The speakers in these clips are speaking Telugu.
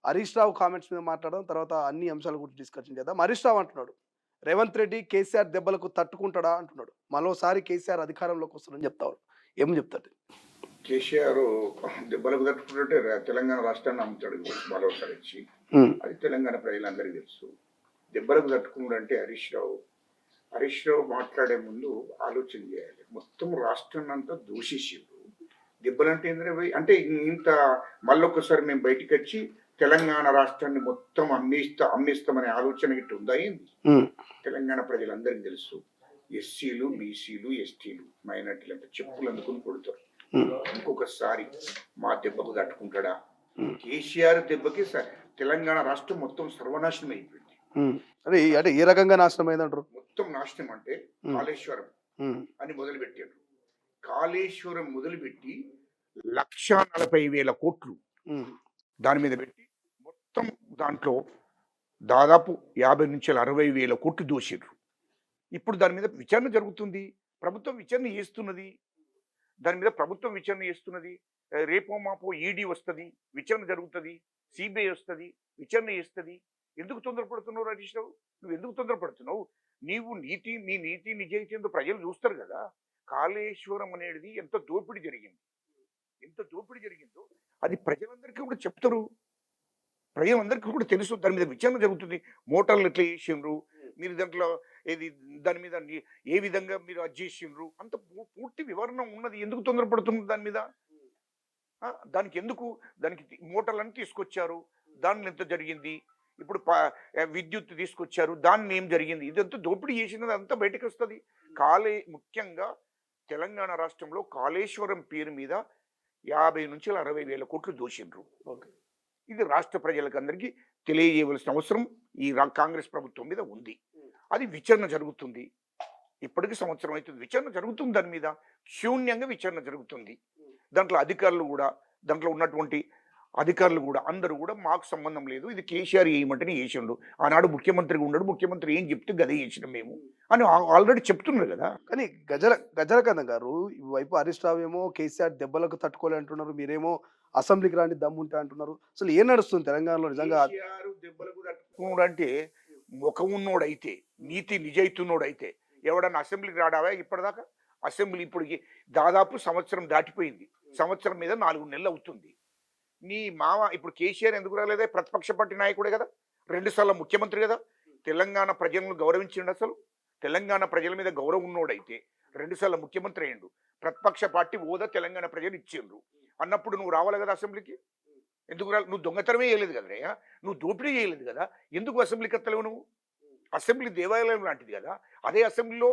హరీష్ రావు కామెంట్స్ మీద మాట్లాడడం, తర్వాత అన్ని అంశాల గురించి డిస్కషన్ చేద్దాం. హరీష్ రావు అంటున్నాడు, రేవంత్ రెడ్డి కేసీఆర్ దెబ్బలకు తట్టుకుంటాడా అంటున్నాడు. మరోసారి కేసీఆర్ అధికారంలోకి వస్తుందని చెప్తాడు. ఏం చెప్తాడు? కేసీఆర్ దెబ్బలకు తట్టుకుంటుంటే తెలంగాణ రాష్ట్రాన్ని అమ్ముతాడు మరోసారి ఇచ్చి. అది తెలంగాణ ప్రజలందరికీ తెలుసు. దెబ్బలకు తట్టుకున్నాడు అంటే హరీష్ రావు మాట్లాడే ముందు ఆలోచన చేయాలి. మొత్తం రాష్ట్రాన్ని అంతా దూషించిండు. దెబ్బలంటే ఏంటంటే అంటే ఇంత మళ్ళొక్కసారి మేము బయటికి వచ్చి తెలంగాణ రాష్ట్రాన్ని మొత్తం అమ్మేస్తామనే ఆలోచన ఇట్టు ఉందా ఏంది? తెలంగాణ ప్రజలందరికీ తెలుసు. ఎస్సీలు, బీసీలు, ఎస్టీలు, మైనార్టీలు అంటే చెప్పులు అందుకుని కొడతారు. ఇంకొకసారి మా దెబ్బకు తట్టుకుంటాడా? కేసీఆర్ దెబ్బకి తెలంగాణ రాష్ట్రం మొత్తం సర్వనాశనం అయిపోయింది. అంటే ఏ రకంగా నాశనం అయిందంటారు? మొత్తం నాశనం అంటే కాళేశ్వరం అని మొదలు పెట్టారు. కాళేశ్వరం మొదలుపెట్టి 1,40,000 కోట్లు దాని మీద పెట్టి మొత్తం దాంట్లో దాదాపు 50 నుంచి 60,000 కోట్లు దోషిర్రు. ఇప్పుడు దాని మీద విచారణ జరుగుతుంది. ప్రభుత్వం విచారణ చేస్తున్నది. దాని మీద ప్రభుత్వం విచారణ చేస్తున్నది. రేపో మాపో ఈడీ వస్తుంది, విచారణ జరుగుతుంది, సిబిఐ వస్తుంది, విచారణ చేస్తుంది. ఎందుకు తొందరపడుతున్నావు హరీష్ రావు? నువ్వు ఎందుకు తొందరపడుతున్నావు? నీ నీతి నిజాయితీ ప్రజలు చూస్తారు కదా. కాళేశ్వరం అనేది ఎంత దోపిడీ జరిగిందో అది ప్రజలందరికీ కూడా చెప్తారు. ప్రజలందరికీ కూడా తెలుసు. దాని మీద విచారణ జరుగుతుంది. మోటార్లు ఎట్లా చేసిండ్రు, మీరు దాంట్లో దాని మీద ఏ విధంగా మీరు అది చేసిండ్రు, అంత పూర్తి వివరణ ఉన్నది. ఎందుకు తొందరపడుతున్నారు దాని మీద? దానికి మోటార్లను తీసుకొచ్చారు, దానిలో ఎంత జరిగింది? ఇప్పుడు విద్యుత్ తీసుకొచ్చారు, దాన్ని ఏం జరిగింది? ఇదంతా దోపిడీ చేసినది అంతా బయటకు వస్తుంది. ముఖ్యంగా తెలంగాణ రాష్ట్రంలో కాళేశ్వరం పేరు మీద 50 నుంచి 60,000 కోట్లు దోషిండ్రు. ఇది రాష్ట్ర ప్రజలకు అందరికీ తెలియజేయవలసిన అవసరం ఈ కాంగ్రెస్ ప్రభుత్వం మీద ఉంది. అది విచారణ జరుగుతుంది. ఇప్పటికి సంవత్సరం అవుతుంది విచారణ జరుగుతుంది. దాని మీద శూన్యంగా విచారణ జరుగుతుంది. దాంట్లో ఉన్నటువంటి అధికారులు కూడా అందరూ కూడా మాకు సంబంధం లేదు, ఇది కేసీఆర్ వేయమంటేనే వేసిండు, ఆనాడు ముఖ్యమంత్రిగా ఉన్నాడు, ముఖ్యమంత్రి ఏం చెప్తే గదే చేసినాం మేము అని ఆల్రెడీ చెప్తున్నారు కదా. కానీ గజలకంద గారు వైపు హరీష్ రావు ఏమో కేసీఆర్ దెబ్బలకు తట్టుకోలే అంటున్నారు, మీరేమో అసెంబ్లీకి రాని దమ్ముంటే అంటున్నారు. అసలు ఏం నడుస్తుంది తెలంగాణలో నిజంగా? దెబ్బలకు తట్టుకున్నాడు అంటే ముఖం ఉన్నోడైతే, నీతి నిజాయితీన్నోడైతే ఎవడన్నా అసెంబ్లీకి రాడావా? ఇప్పటిదాకా అసెంబ్లీ ఇప్పటికి దాదాపు సంవత్సరం దాటిపోయింది. సంవత్సరం మీద 4 నెలలు అవుతుంది. నీ మామ ఇప్పుడు కేసీఆర్ ఎందుకు రాలేదే? ప్రతిపక్ష పార్టీ నాయకుడే కదా, 2 సార్లు ముఖ్యమంత్రి కదా. తెలంగాణ ప్రజలను గౌరవించిండు. అసలు తెలంగాణ ప్రజల మీద గౌరవం ఉన్నోడైతే 2 సార్లు ముఖ్యమంత్రి అయ్యిండు. ప్రతిపక్ష పార్టీ హోదా తెలంగాణ ప్రజలు ఇచ్చిండ్రు అన్నప్పుడు నువ్వు రావాలి కదా అసెంబ్లీకి. ఎందుకు రాలి? నువ్వు దొంగతనమే చేయలేదు కదరా, నువ్వు దోపిడీ చేయలేదు కదా, ఎందుకు అసెంబ్లీకి ఎత్తలేవు నువ్వు? అసెంబ్లీ దేవాలయం లాంటిది కదా. అదే అసెంబ్లీలో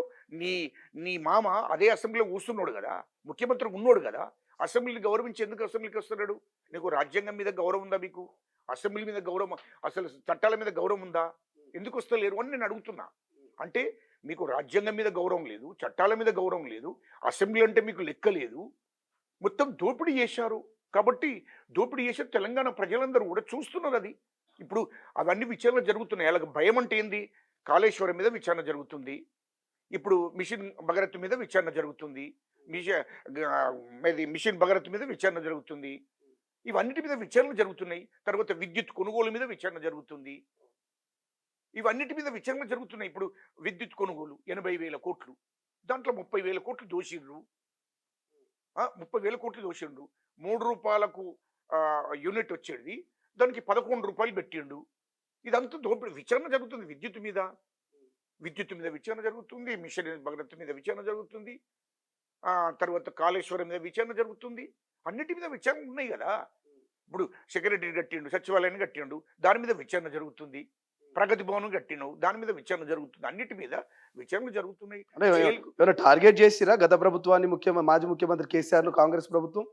నీ మామ అదే అసెంబ్లీలో కూర్చున్నాడు కదా, ముఖ్యమంత్రి ఉన్నాడు కదా. అసెంబ్లీని గౌరవించి ఎందుకు అసెంబ్లీకి వస్తున్నాడు? నీకు రాజ్యాంగం మీద గౌరవం ఉందా? మీకు అసెంబ్లీ మీద గౌరవం, అసలు చట్టాల మీద గౌరవం ఉందా? ఎందుకు వస్తలేరు అని నేను అడుగుతున్నా. అంటే మీకు రాజ్యాంగం మీద గౌరవం లేదు, చట్టాల మీద గౌరవం లేదు, అసెంబ్లీ అంటే మీకు లెక్క లేదు. మొత్తం దోపిడీ చేశారు. కాబట్టి దోపిడీ చేసే తెలంగాణ ప్రజలందరూ కూడా చూస్తున్నారు. అది ఇప్పుడు అవన్నీ విచారణ జరుగుతున్నాయి. అలాగ భయం అంటే ఏంది? కాళేశ్వరం మీద విచారణ జరుగుతుంది, ఇప్పుడు మిషన్ భగరత్ మీద విచారణ జరుగుతుంది, మిషన్ భగరత్ మీద విచారణ జరుగుతుంది. ఇవన్నిటి మీద విచారణ జరుగుతున్నాయి. తర్వాత విద్యుత్ కొనుగోలు మీద విచారణ జరుగుతుంది. ఇవన్నిటి మీద విచారణ జరుగుతున్నాయి. ఇప్పుడు విద్యుత్ కొనుగోలు 80,000 కోట్లు, దాంట్లో 30,000 కోట్లు దోషిండ్రు. 30,000 కోట్లు దోషిండు. 3 రూపాయలకు యూనిట్ వచ్చేది, దానికి 11 రూపాయలు పెట్టిండు. ఇదంతా దోపిడీ. విచారణ జరుగుతుంది. విద్యుత్ మీద విచారణ జరుగుతుంది, మిషన్ భగరత్ మీద విచారణ జరుగుతుంది, తర్వాత కాళేశ్వరం మీద విచారణ జరుగుతుంది. అన్నిటి మీద విచారణ ఉన్నాయి కదా. ఇప్పుడు సెక్రటరీ కట్టిండు, సచివాలయాన్ని కట్టిండు, దాని మీద విచారణ జరుగుతుంది. ప్రగతి భవనం కట్టిండు, దాని మీద విచారణ జరుగుతుంది. అన్నిటి మీద విచారణలు జరుగుతున్నాయి. టార్గెట్ చేసిరా గత ప్రభుత్వాన్ని, మాజీ ముఖ్యమంత్రి కేసీఆర్ కాంగ్రెస్ ప్రభుత్వం?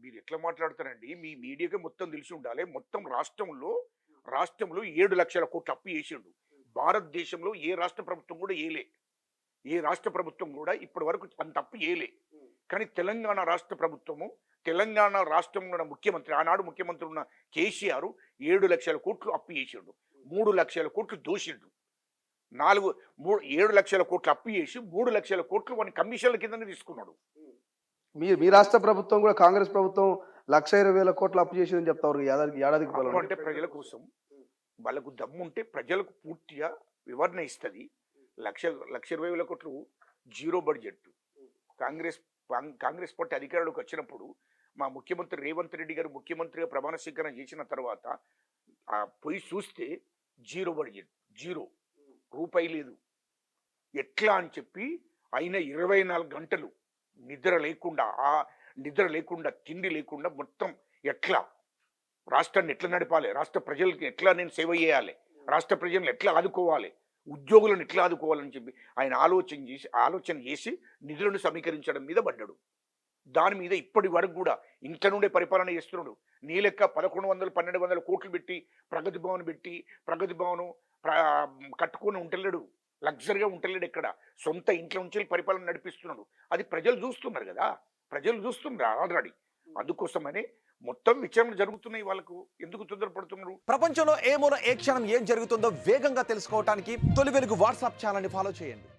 మీరు ఎట్లా మాట్లాడతారండి? మీ మీడియాకి మొత్తం తెలిసి ఉండాలి. మొత్తం రాష్ట్రంలో 7 లక్షల కోట్లు అప్పు చేసిండు. భారతదేశంలో ఏ రాష్ట్ర ప్రభుత్వం కూడా ఏలే, ఏ రాష్ట్ర ప్రభుత్వం కూడా ఇప్పటి వరకు అంత అప్పు ఏలే. కానీ తెలంగాణ రాష్ట్ర ప్రభుత్వము, తెలంగాణ రాష్ట్రంలో ఉన్న ముఖ్యమంత్రి, ఆనాడు ముఖ్యమంత్రి ఉన్న కేసీఆర్ 7 లక్షల కోట్లు అప్పు చేసిండు, 3 లక్షల కోట్లు దోషిండు. 7 లక్షల కోట్లు అప్పు చేసి 3 లక్షల కోట్లు వాని కమిషన్ల కింద తీసుకున్నాడు. మీ రాష్ట్ర ప్రభుత్వం కూడా, కాంగ్రెస్ ప్రభుత్వం 1,20,000 కోట్లు అప్పు చేసిందని చెప్తారు ఏడాదికి అప్పు బలం అంటే ప్రజల కోసం వాళ్ళకు దమ్ము ఉంటే ప్రజలకు పూర్తిగా వివరణ ఇస్తుంది. 1,20,000 కోట్లు జీరో బడ్జెట్. కాంగ్రెస్ పార్టీ అధికారంలోకి వచ్చినప్పుడు మా ముఖ్యమంత్రి రేవంత్ రెడ్డి గారు ముఖ్యమంత్రిగా ప్రమాణ స్వీకారం చేసిన తర్వాత పోయి చూస్తే జీరో బడ్జెట్, జీరో రూపాయి లేదు. ఎట్లా అని చెప్పి అయిన 24 గంటలు నిద్ర లేకుండా తిండి లేకుండా మొత్తం ఎట్లా రాష్ట్రాన్ని ఎట్లా నడపాలి, రాష్ట్ర ప్రజలకి ఎట్లా నేను సేవ చేయాలి, రాష్ట్ర ప్రజలను ఎట్లా ఆదుకోవాలి, ఉద్యోగులను ఎట్లా ఆదుకోవాలని చెప్పి ఆయన ఆలోచన చేసి నిధులను సమీకరించడం మీద పడ్డాడు. దాని మీద ఇప్పటి వరకు కూడా ఇంట్లో నుండే పరిపాలన చేస్తున్నాడు. నీ లెక్క 1,100-1,200 కోట్లు పెట్టి ప్రగతి భవన్ కట్టుకొని ఉంటలేడు, లగ్జరీగా ఉంటలేడు. ఎక్కడ సొంత ఇంట్లో నుంచి పరిపాలన నడిపిస్తున్నాడు. అది ప్రజలు చూస్తున్నారు కదా, ప్రజలు చూస్తున్నారు ఆల్రెడీ. అందుకోసమనే మొత్తం విచారణ జరుగుతున్నాయి. వాళ్ళకు ఎందుకు తొందరపడుతున్నారు? ప్రపంచంలో ఏ మూల ఏ క్షణం ఏం జరుగుతుందో వేగంగా తెలుసుకోవడానికి తొలి వెలుగు వాట్సాప్ ఛానల్ని ఫాలో చేయండి.